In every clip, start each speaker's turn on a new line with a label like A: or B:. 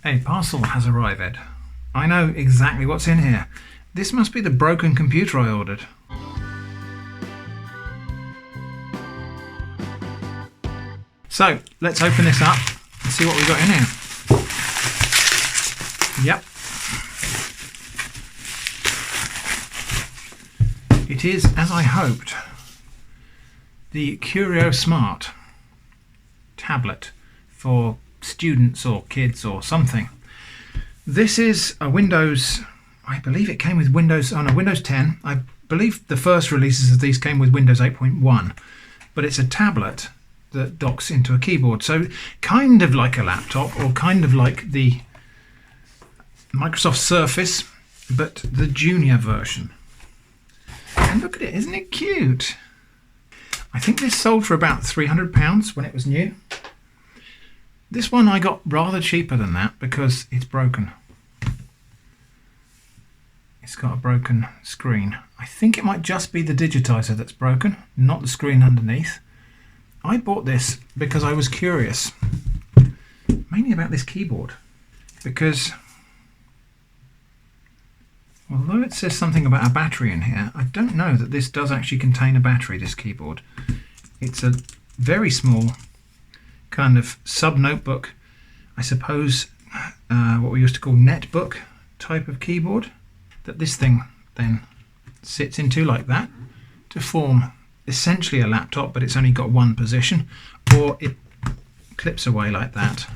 A: A parcel has arrived. I know exactly what's in here. This must be the broken computer I ordered. So, let's open this up and see what we've got in here. Yep. It is, as I hoped, the Kurio Smart tablet for students or kids or something. This is a Windows, I believe it came with Windows 10. I believe the first releases of these came with Windows 8.1, but it's a tablet that docks into a keyboard. So kind of like a laptop, or kind of like the Microsoft Surface, but the junior version. And look at it, isn't it cute? I think this sold for about £300 when it was new. This one I got rather cheaper than that because it's broken. It's got a broken screen. I think it might just be the digitizer that's broken, not the screen underneath. I bought this because I was curious, mainly about this keyboard, because although it says something about a battery in here, I don't know that this does actually contain a battery, this keyboard. It's a very small kind of sub-notebook, I suppose, what we used to call netbook type of keyboard, that this thing then sits into like that to form essentially a laptop, but it's only got one position, or it clips away like that.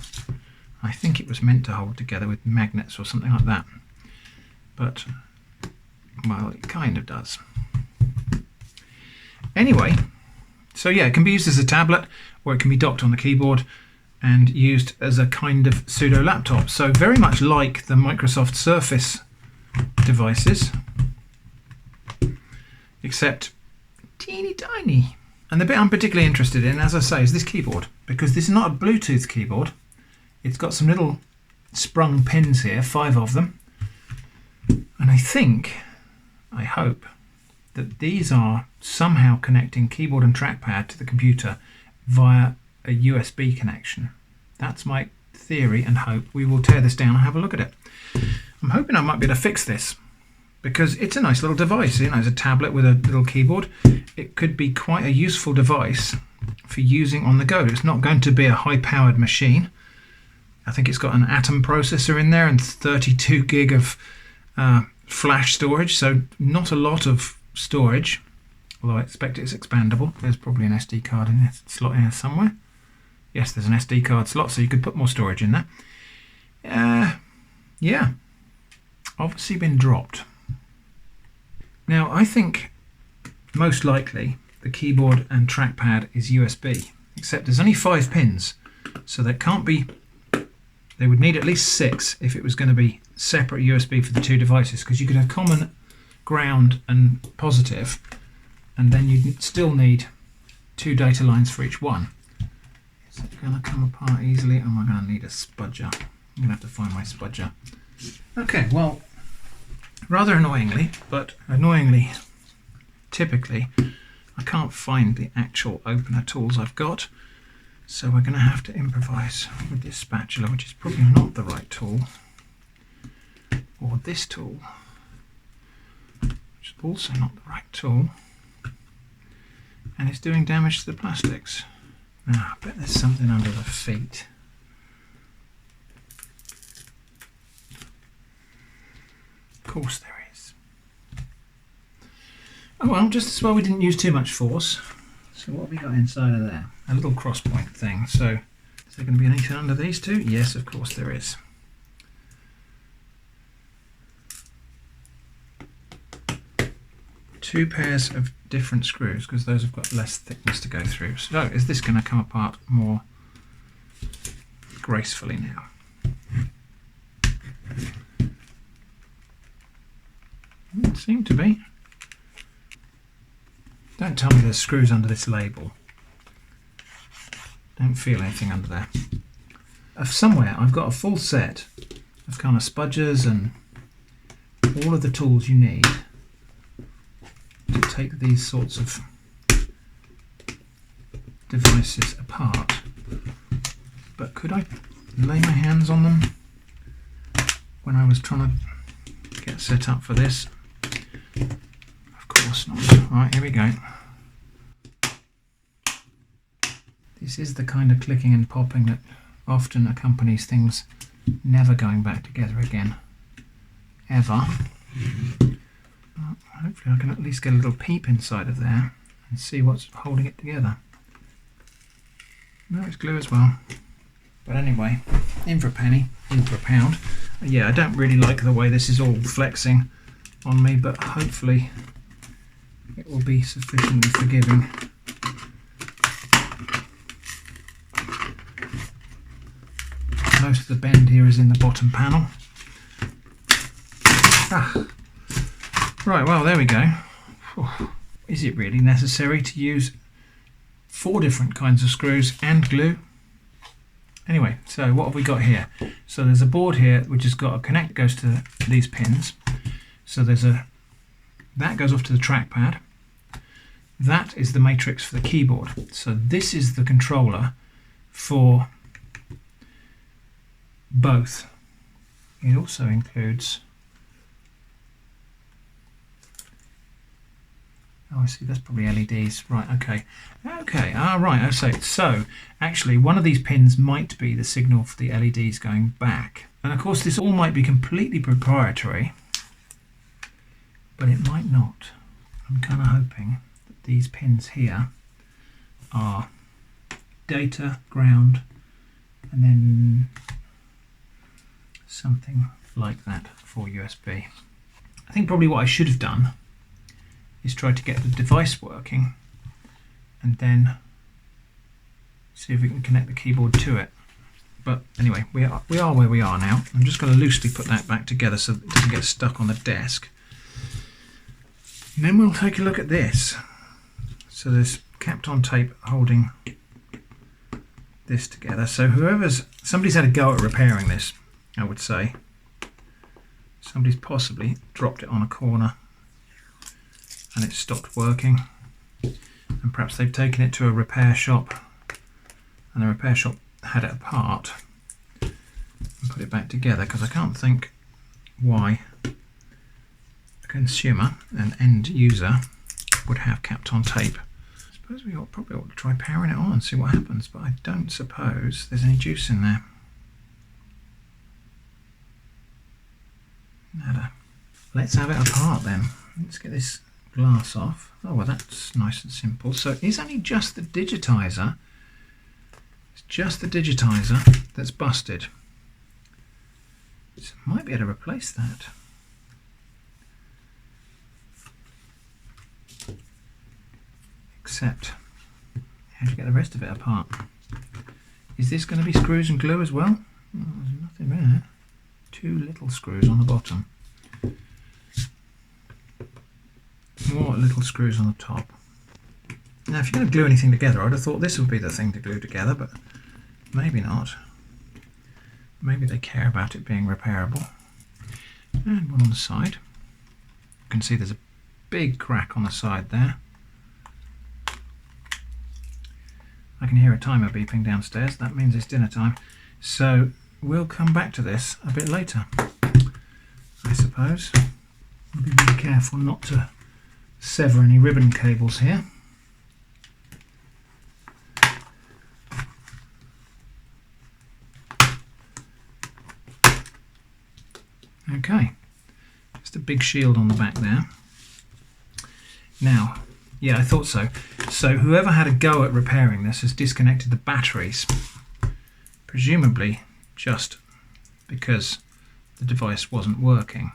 A: I think it was meant to hold together with magnets or something like that, but well, it kind of does. Anyway, so yeah, it can be used as a tablet, or it can be docked on the keyboard and used as a kind of pseudo laptop. So very much like the Microsoft Surface devices, except teeny tiny. And the bit I'm particularly interested in, as I say, is this keyboard, because this is not a Bluetooth keyboard. It's got some little sprung pins here, 5 of them. And I hope that these are somehow connecting keyboard and trackpad to the computer via a USB connection. That's my theory and hope. We will tear this down and have a look at it. I'm hoping I might be able to fix this, because it's a nice little device. You know, it's a tablet with a little keyboard. It could be quite a useful device for using on the go. It's not going to be a high-powered machine. I think it's got an Atom processor in there and 32 gig of flash storage, so not a lot of storage, although I expect it's expandable. There's probably an SD card in there, slot in there somewhere. Yes, there's an SD card slot, so you could put more storage in there. Yeah, obviously been dropped. Now, I think most likely the keyboard and trackpad is USB, except there's only 5 pins, so there can't be. They would need at least 6 if it was going to be separate USB for the two devices, because you could have common ground and positive, and then you'd still need 2 data lines for each one. Is it going to come apart easily? Or am I going to need a spudger? I'm going to have to find my spudger. Okay, well, rather annoyingly, but annoyingly typically, I can't find the actual opener tools I've got. So we're going to have to improvise with this spatula, which is probably not the right tool, or this tool, which is also not the right tool, and it's doing damage to the plastics. Now, I bet there's something under the feet. Of course there is. Oh well, just as well we didn't use too much force. So what have we got inside of there? A little cross point thing. So is there going to be anything under these two? Yes, of course there is. Two pairs of different screws, because those have got less thickness to go through. So is this going to come apart more gracefully now? Doesn't seem to be. Don't tell me there's screws under this label. Don't feel anything under there. Somewhere I've got a full set of kind of spudgers and all of the tools you need to take these sorts of devices apart. But could I lay my hands on them when I was trying to get set up for this. Of course not. Right, here we go. This is the kind of clicking and popping that often accompanies things never going back together again. Ever. Hopefully I can at least get a little peep inside of there and see what's holding it together. No, it's glue as well. But anyway, in for a penny, in for a pound. Yeah, I don't really like the way this is all flexing on me, but hopefully it will be sufficiently forgiving. Most of the bend here is in the bottom panel. Right, well, there we go. Is it really necessary to use 4 different kinds of screws and glue? Anyway, so what have we got here? So there's a board here which has got a connect goes to these pins. So there's that goes off to the trackpad. That is the matrix for the keyboard. So this is the controller for both. It also includes, oh, I see, that's probably LEDs. Right, okay. Okay, right, so actually one of these pins might be the signal for the LEDs going back. And of course this all might be completely proprietary, but it might not. I'm kind of hoping that these pins here are data, ground, and then something like that for USB. I think probably what I should have done is try to get the device working and then see if we can connect the keyboard to it. But anyway, we are where we are now. I'm just going to loosely put that back together so that it doesn't get stuck on the desk. And then we'll take a look at this. So there's capped on tape holding this together. So somebody's had a go at repairing this, I would say. Somebody's possibly dropped it on a corner and it stopped working, and perhaps they've taken it to a repair shop and the repair shop had it apart and put it back together, because I can't think why a consumer, an end user, would have capped on tape. I suppose we probably ought to try powering it on and see what happens, but I don't suppose there's any juice in there. Nada. Let's have it apart then. Let's get this glass off. Oh, well, that's nice and simple. So it's only just the digitizer. It's just the digitizer that's busted. So I might be able to replace that. Except, how do you get the rest of it apart? Is this going to be screws and glue as well? Oh, there's nothing there. 2 little screws on the bottom. More little screws on the top. Now, if you're going to glue anything together, I'd have thought this would be the thing to glue together, but maybe not. Maybe they care about it being repairable. And one on the side. You can see there's a big crack on the side there. I can hear a timer beeping downstairs. That means it's dinner time. So we'll come back to this a bit later, I suppose. I'll be really careful not to sever any ribbon cables here. Okay, just a big shield on the back there. Now, yeah, I thought so. So whoever had a go at repairing this has disconnected the batteries, presumably just because the device wasn't working.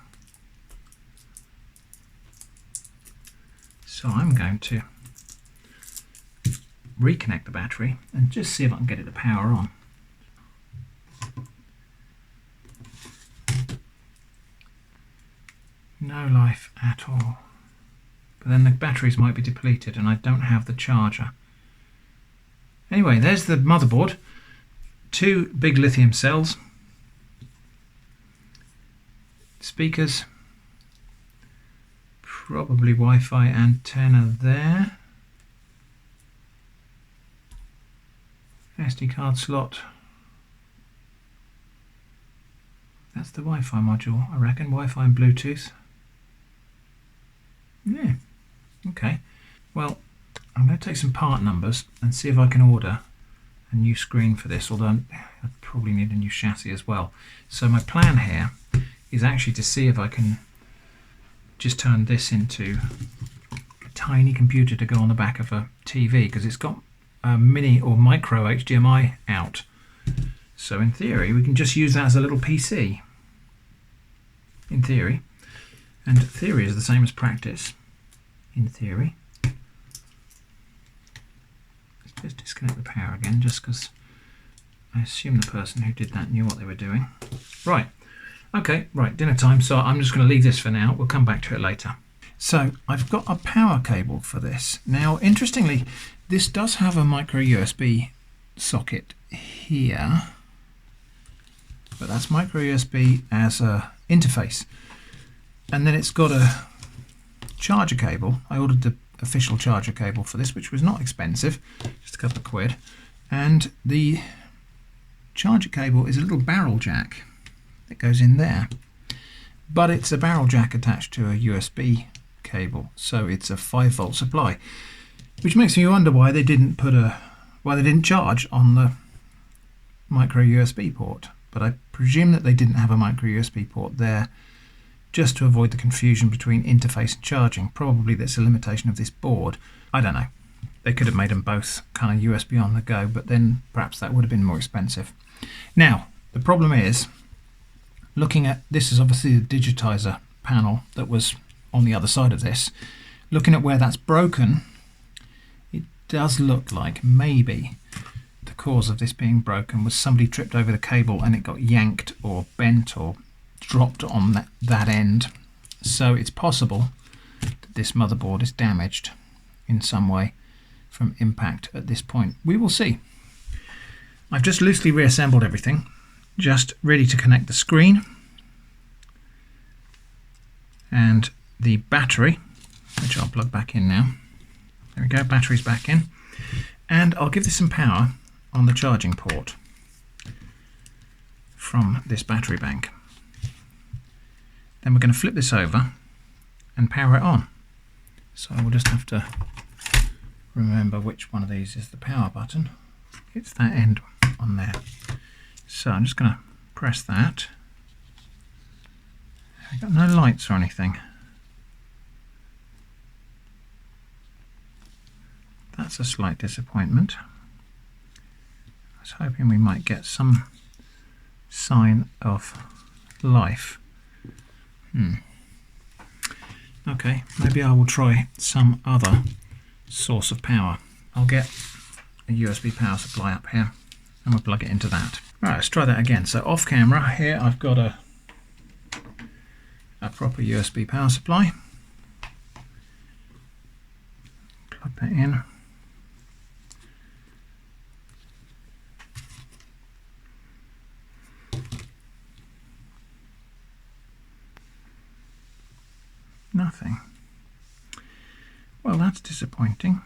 A: So I'm going to reconnect the battery and just see if I can get it to power on. No life at all. But then the batteries might be depleted and I don't have the charger. Anyway, there's the motherboard. 2 big lithium cells. Speakers. Probably Wi-Fi antenna there. SD card slot. That's the Wi-Fi module, I reckon. Wi-Fi and Bluetooth. Yeah, okay. Well, I'm going to take some part numbers and see if I can order a new screen for this, although I probably need a new chassis as well. So my plan here is actually to see if I can just turn this into a tiny computer to go on the back of a TV, because it's got a mini or micro HDMI out. So in theory, we can just use that as a little PC. In theory. And theory is the same as practice. In theory. Let's just disconnect the power again, just because I assume the person who did that knew what they were doing. Right. Okay, right, dinner time. So I'm just going to leave this for now. We'll come back to it later. So I've got a power cable for this. Now, interestingly, this does have a micro USB socket here. But that's micro USB as a interface. And then it's got a charger cable. I ordered the official charger cable for this, which was not expensive, just a couple of quid. And the charger cable is a little barrel jack that goes in there. But it's a barrel jack attached to a USB cable, so it's a 5-volt supply, which makes me wonder why they didn't charge on the micro USB port. But I presume that they didn't have a micro USB port there, just to avoid the confusion between interface and charging. Probably that's a limitation of this board. I don't know. They could have made them both kind of USB on the go, but then perhaps that would have been more expensive. Now, the problem is, looking at this is obviously the digitizer panel that was on the other side of this. Looking at where that's broken, it does look like maybe the cause of this being broken was somebody tripped over the cable and it got yanked or bent or dropped on that end. So it's possible that this motherboard is damaged in some way from impact at this point. We will see. I've just loosely reassembled everything, just ready to connect the screen and the battery, which I'll plug back in now. There we go, battery's back in. And I'll give this some power on the charging port from this battery bank. Then we're going to flip this over and power it on. So we'll just have to remember which one of these is the power button. It's that end on there. So I'm just going to press that. I've got no lights or anything. That's a slight disappointment. I was hoping we might get some sign of life. Okay, maybe I will try some other source of power. I'll get a USB power supply up here and we'll plug it into that. Right, let's try that again. So off camera here I've got a proper USB power supply. Plug that in. Nothing. Well, that's disappointing.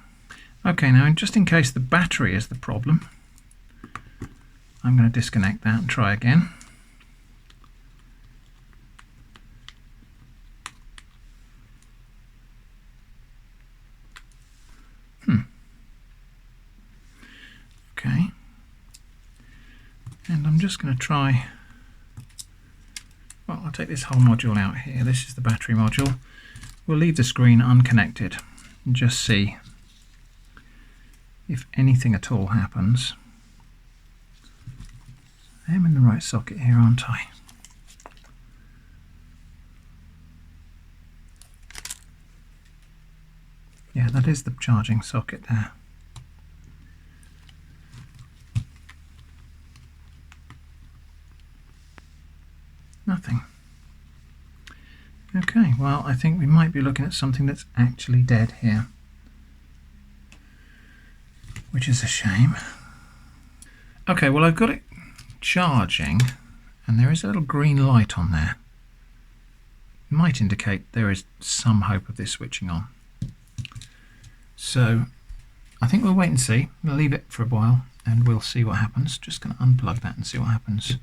A: Okay, now just in case the battery is the problem, I'm going to disconnect that and try again. Okay. And I'm just going to try, well, I'll take this whole module out here. This is the battery module. We'll leave the screen unconnected and just see if anything at all happens. I'm in the right socket here, aren't I? Yeah, that is the charging socket there. Nothing. Okay, well, I think we might be looking at something that's actually dead here, which is a shame. Okay, well, I've got it charging and there is a little green light on there. It might indicate there is some hope of this switching on. So I think we'll wait and see. We'll leave it for a while and we'll see what happens. Just going to unplug that and see what happens.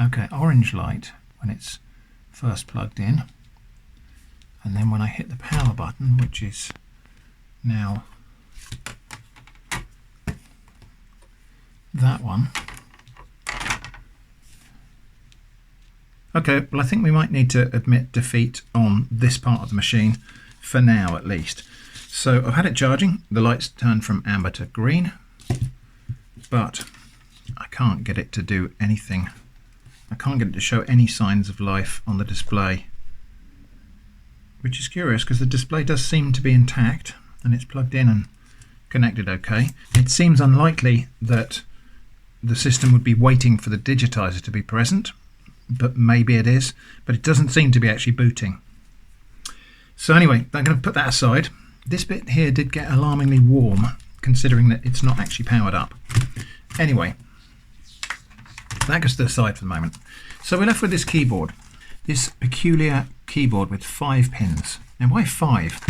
A: Okay, orange light when it's first plugged in, and then when I hit the power button, which is now that one. Okay, well I think we might need to admit defeat on this part of the machine for now at least. So I've had it charging, the lights turned from amber to green, but I can't get it to do anything. I can't get it to show any signs of life on the display, which is curious because the display does seem to be intact and it's plugged in and connected okay. It seems unlikely that the system would be waiting for the digitizer to be present, but maybe it is, but it doesn't seem to be actually booting. So anyway, I'm going to put that aside. This bit here did get alarmingly warm, considering that it's not actually powered up. Anyway, that goes to the side for the moment. So we're left with this keyboard, this peculiar keyboard with 5 pins. Now why 5?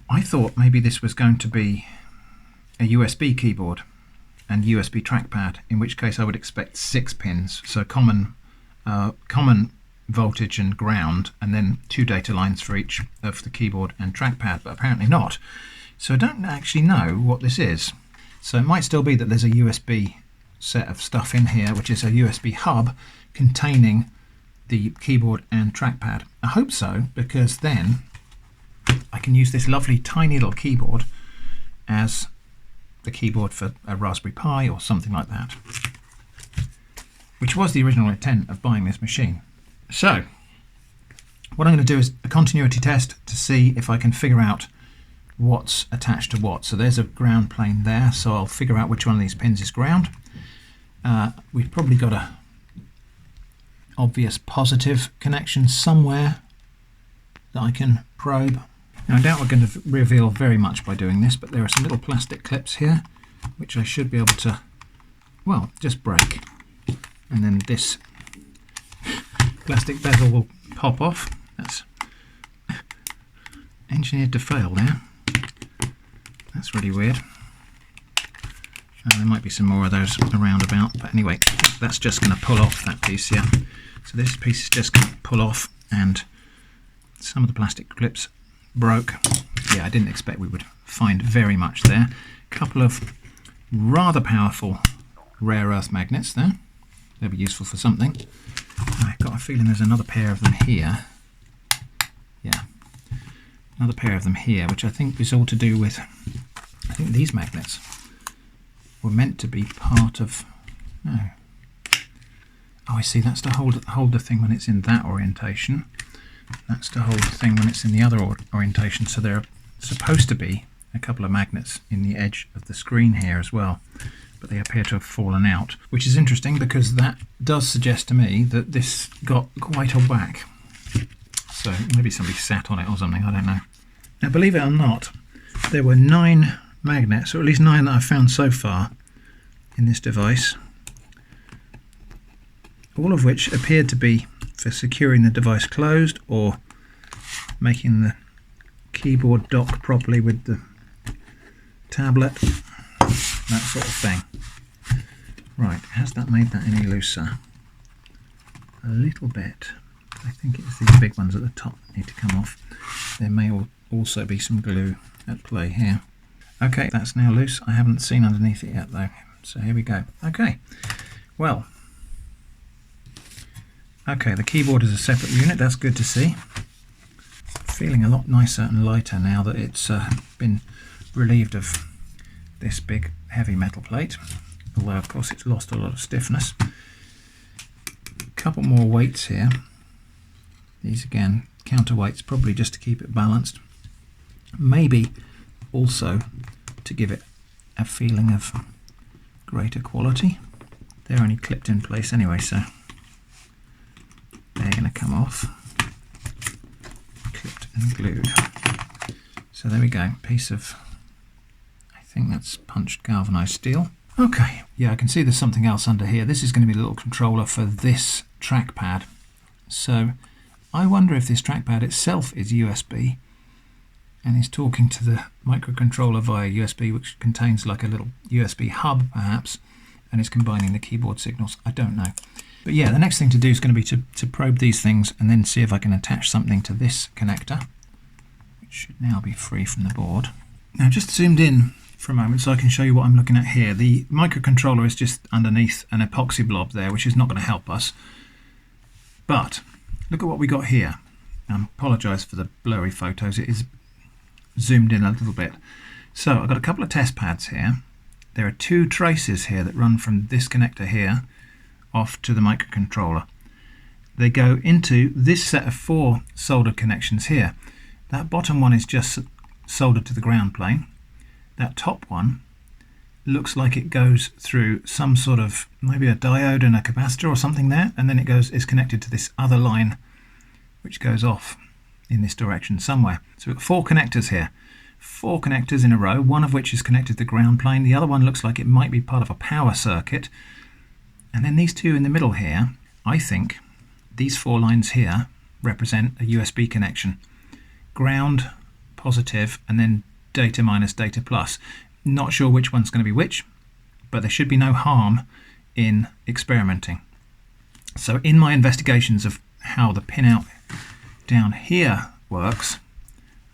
A: I thought maybe this was going to be a USB keyboard and USB trackpad, in which case I would expect 6 pins, so common voltage and ground, and then 2 data lines for each of the keyboard and trackpad, but apparently not. So I don't actually know what this is. So it might still be that there's a USB set of stuff in here, which is a USB hub containing the keyboard and trackpad. I hope so, because then I can use this lovely tiny little keyboard as the keyboard for a Raspberry Pi or something like that, which was the original intent of buying this machine. So what I'm going to do is a continuity test to see if I can figure out what's attached to what. So there's a ground plane there, so I'll figure out which one of these pins is ground. We've probably got a obvious positive connection somewhere that I can probe. Now I doubt we're going to reveal very much by doing this, but there are some little plastic clips here which I should be able to, well, just break, and then this plastic bezel will pop off. That's engineered to fail there. That's really weird. There might be some more of those around about, but anyway, that's just going to pull off that piece here. So this piece is just going to pull off, and some of the plastic clips broke. Yeah, I didn't expect we would find very much there. A couple of rather powerful rare earth magnets there. They'll be useful for something. I've got a feeling there's another pair of them here. Yeah, another pair of them here, which I think is all to do with, I think these magnets were meant to be part of, no. Oh, I see, that's to hold the thing when it's in that orientation. That's to hold the thing when it's in the other orientation. So there are supposed to be a couple of magnets in the edge of the screen here as well, but they appear to have fallen out, which is interesting because that does suggest to me that this got quite a whack. So maybe somebody sat on it or something, I don't know. Now believe it or not, there were 9 magnets, or at least 9 that I've found so far in this device, all of which appeared to be for securing the device closed or making the keyboard dock properly with the tablet, that sort of thing. Right, has that made that any looser? A little bit. I think it's these big ones at the top that need to come off. There may also be some glue at play here. Okay, that's now loose. I haven't seen underneath it yet though, so here we go. Okay, well, okay, the keyboard is a separate unit, that's good to see. Feeling a lot nicer and lighter now that it's been relieved of this big heavy metal plate, although of course it's lost a lot of stiffness. A couple more weights here. These again, counterweights, probably just to keep it balanced. Maybe also to give it a feeling of greater quality. They're only clipped in place anyway, so they're going to come off. Clipped and glued. So there we go, piece of, I think that's punched galvanized steel. Okay, yeah, I can see there's something else under here. This is going to be the little controller for this trackpad. So I wonder if this trackpad itself is USB and is talking to the microcontroller via USB, which contains like a little USB hub perhaps, and it's combining the keyboard signals. I don't know. But yeah, the next thing to do is going to be to probe these things and then see if I can attach something to this connector, which should now be free from the board. Now just zoomed in for a moment so I can show you what I'm looking at here. The microcontroller is just underneath an epoxy blob there, which is not going to help us. But look at what we got here. I apologise for the blurry photos, it is zoomed in a little bit. So I've got a couple of test pads here. There are two traces here that run from this connector here off to the microcontroller. They go into this set of 4 soldered connections here. That bottom one is just soldered to the ground plane. That top one looks like it goes through some sort of, maybe a diode and a capacitor or something there, and then is connected to this other line which goes off in this direction somewhere. So we've got 4 connectors here. 4 connectors in a row, one of which is connected to the ground plane. The other one looks like it might be part of a power circuit. And then these 2 in the middle here, I think these 4 lines here represent a USB connection. Ground, positive, and then data minus, data plus. Not sure which one's going to be which, but there should be no harm in experimenting. So in my investigations of how the pinout down here works,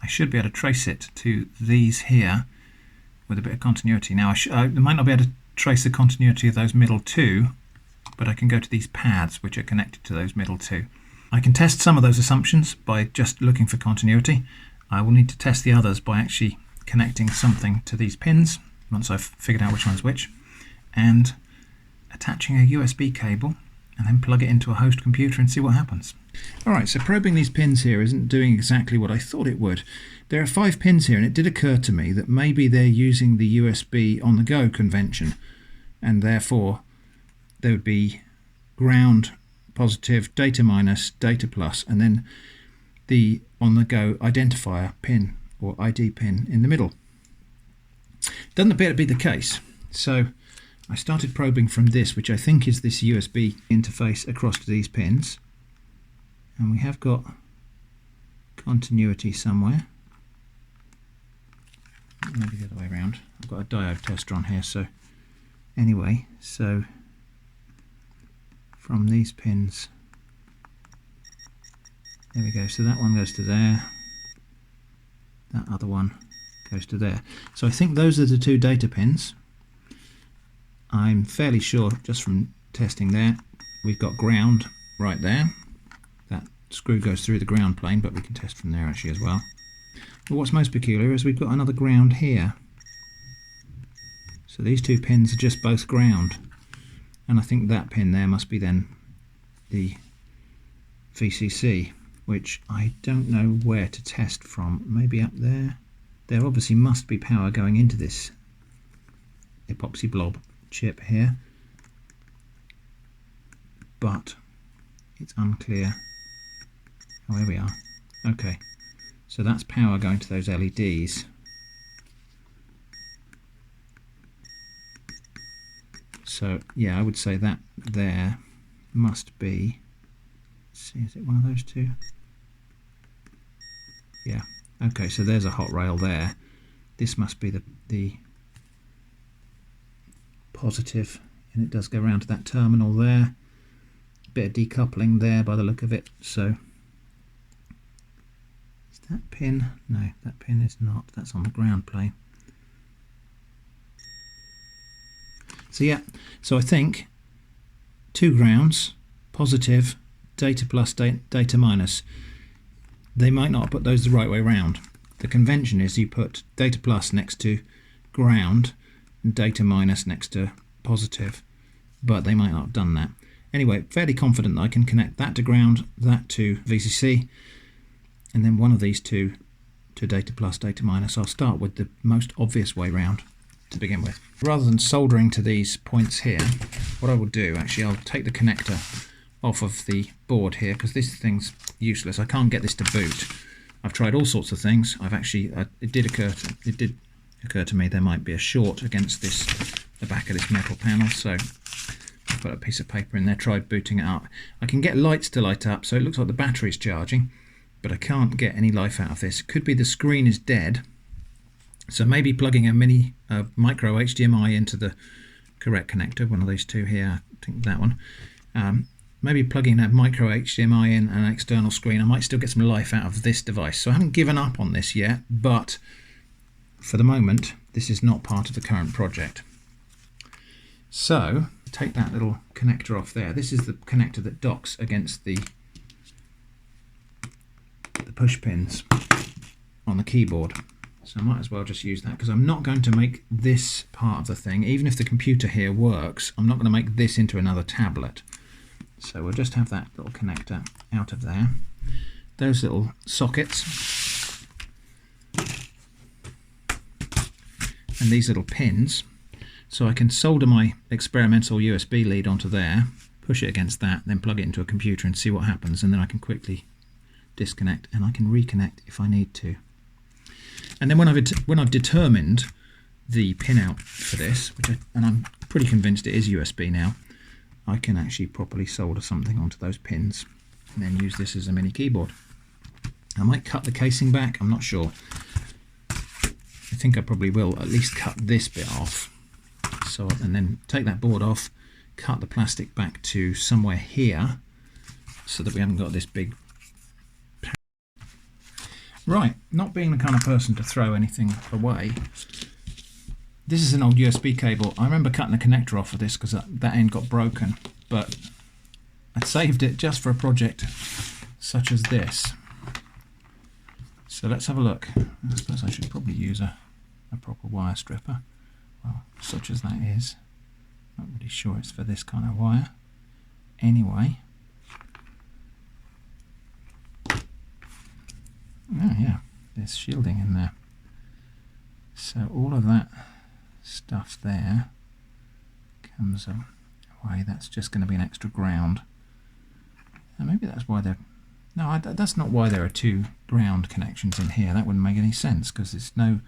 A: I should be able to trace it to these here with a bit of continuity. Now I might not be able to trace the continuity of those middle 2, but I can go to these pads which are connected to those middle 2. I can test some of those assumptions by just looking for continuity. I will need to test the others by actually connecting something to these pins once I've figured out which one's which, and attaching a USB cable and then plug it into a host computer and see what happens. Alright, so probing these pins here isn't doing exactly what I thought it would. There are 5 pins here, and it did occur to me that maybe they're using the USB on the go convention, and therefore there would be ground, positive, data minus, data plus, and then the on the go identifier pin or ID pin in the middle. Doesn't appear to be the case, so I started probing from this, which I think is this USB interface across to these pins, and we have got continuity somewhere. Maybe the other way around. I've got a diode tester on here, so anyway, so from these pins, there we go, so that one goes to there, that other one goes to there. So I think those are the 2 data pins. I'm fairly sure, just from testing there, we've got ground right there. That screw goes through the ground plane, but we can test from there actually as well. But what's most peculiar is we've got another ground here. So these 2 pins are just both ground. And I think that pin there must be then the VCC, which I don't know where to test from. Maybe up there. There obviously must be power going into this epoxy blob chip here, but it's unclear. Oh, here we are. Okay, so that's power going to those LEDs. So yeah, I would say that there must be, let's see, is it one of those 2? Yeah, okay, so there's a hot rail there. This must be the positive, and it does go around to that terminal there. Bit of decoupling there by the look of it. So is that pin? No, that pin is not. That's on the ground plane. So yeah, so I think 2 grounds, positive, data plus, data minus. They might not put those the right way round. The convention is you put data plus next to ground and data minus next to positive, but they might not have done that. Anyway, fairly confident that I can connect that to ground, that to VCC, and then one of these 2 to data plus, data minus. I'll start with the most obvious way round to begin with. Rather than soldering to these points here, what I will do, actually, I'll take the connector off of the board here, because this thing's useless. I can't get this to boot. I've tried all sorts of things. It did occur to me there might be a short against the back of this metal panel, so I put a piece of paper in there, tried booting it up. I can get lights to light up, so it looks like the battery's charging, but I can't get any life out of this. Could be the screen is dead, so maybe plugging a micro HDMI into the correct connector, one of those two here, I think that one. Maybe plugging a micro HDMI in and an external screen, I might still get some life out of this device. So I haven't given up on this yet, but for the moment, this is not part of the current project. So take that little connector off there. This is the connector that docks against the push pins on the keyboard. So I might as well just use that, because I'm not going to make this part of the thing. Even if the computer here works, I'm not going to make this into another tablet. So we'll just have that little connector out of there. Those little sockets and these little pins, so I can solder my experimental USB lead onto there, push it against that, then plug it into a computer and see what happens, and then I can quickly disconnect and I can reconnect if I need to. And then when I've determined the pin out for this, and I'm pretty convinced it is USB now, I can actually properly solder something onto those pins and then use this as a mini keyboard. I might cut the casing back, I'm not sure. I think I probably will at least cut this bit off. So, and then take that board off, cut the plastic back to somewhere here so that we haven't got this big. Right, not being the kind of person to throw anything away, this is an old USB cable. I remember cutting the connector off of this because that end got broken, but I saved it just for a project such as this. So let's have a look. I suppose I should probably use a proper wire stripper, well, such as that is. Not really sure it's for this kind of wire. Anyway. Oh yeah, there's shielding in there. So all of that stuff there comes away. That's just going to be an extra ground. And maybe that's why they're... No, that's not why there are two ground connections in here. That wouldn't make any sense, because there's no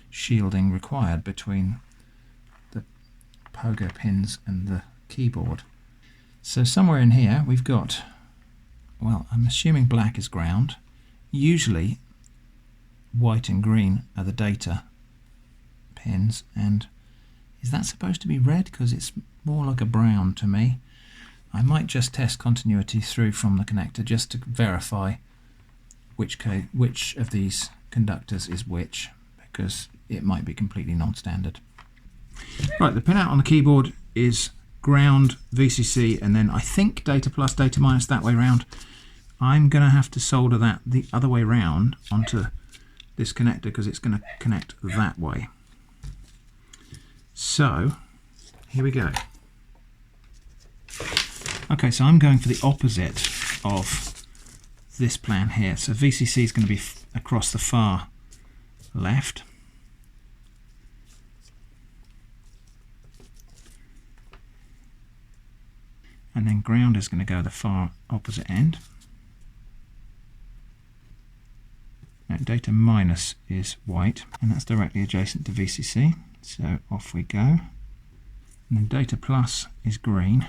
A: shielding required between the pogo pins and the keyboard. So somewhere in here we've got, well, I'm assuming black is ground. Usually white and green are the data pins, and is that supposed to be red? Because it's more like a brown to me. I might just test continuity through from the connector just to verify which of these conductors is which, because it might be completely non-standard. Right, the pinout on the keyboard is ground, VCC, and then I think data plus, data minus that way round. I'm going to have to solder that the other way round onto this connector because it's going to connect that way. So here we go. Okay, so I'm going for the opposite of this plan here. So VCC is going to be across the far left. And then ground is going to go the far opposite end. Now, data minus is white, and that's directly adjacent to VCC. So off we go. And then data plus is green.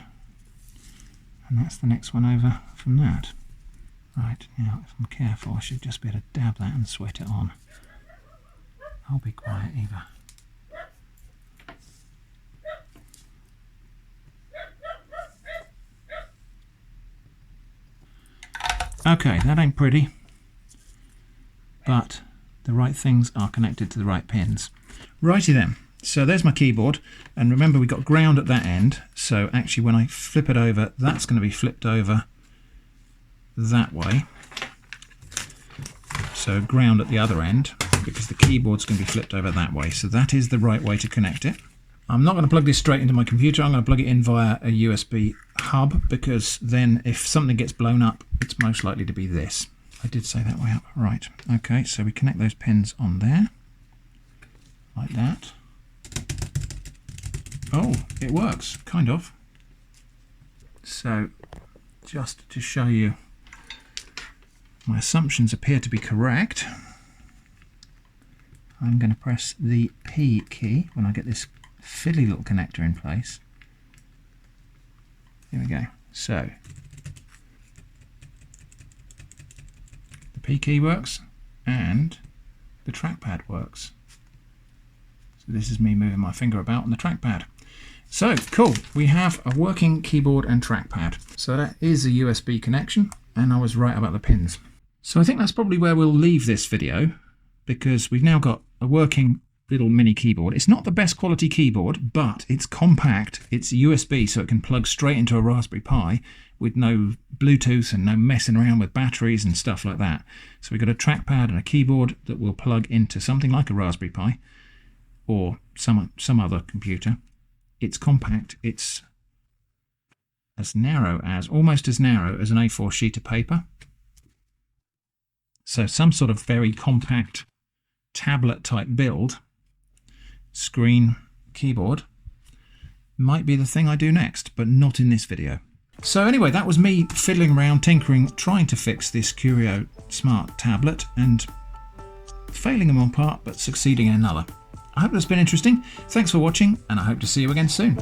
A: And that's the next one over from that. Right, now if I'm careful I should just be able to dab that and sweat it on. I'll be quiet, Eva. Okay, that ain't pretty, but the right things are connected to the right pins. Righty then. So there's my keyboard, and remember we got ground at that end, so actually when I flip it over, that's going to be flipped over that way. So ground at the other end, because the keyboard's going to be flipped over that way. So that is the right way to connect it. I'm not going to plug this straight into my computer, I'm going to plug it in via a USB hub, because then if something gets blown up, it's most likely to be this. I did say that way up. Right, okay, so we connect those pins on there, like that. Oh, it works, kind of. So, just to show you, my assumptions appear to be correct. I'm going to press the P key when I get this fiddly little connector in place. Here we go. So, the P key works and the trackpad works. So this is me moving my finger about on the trackpad. So cool, we have a working keyboard and trackpad. So that is a USB connection, and I was right about the pins. So I think that's probably where we'll leave this video, because we've now got a working little mini keyboard. It's not the best quality keyboard, but it's compact, it's USB, so it can plug straight into a Raspberry Pi with no Bluetooth and no messing around with batteries and stuff like that. So we've got a trackpad and a keyboard that will plug into something like a Raspberry Pi or some other computer. It's compact, it's almost as narrow as an A4 sheet of paper. So some sort of very compact tablet type build, screen keyboard, might be the thing I do next, but not in this video. So anyway, that was me fiddling around, tinkering, trying to fix this Kurio smart tablet and failing in one part but succeeding in another. I hope that's been interesting. Thanks for watching, and I hope to see you again soon.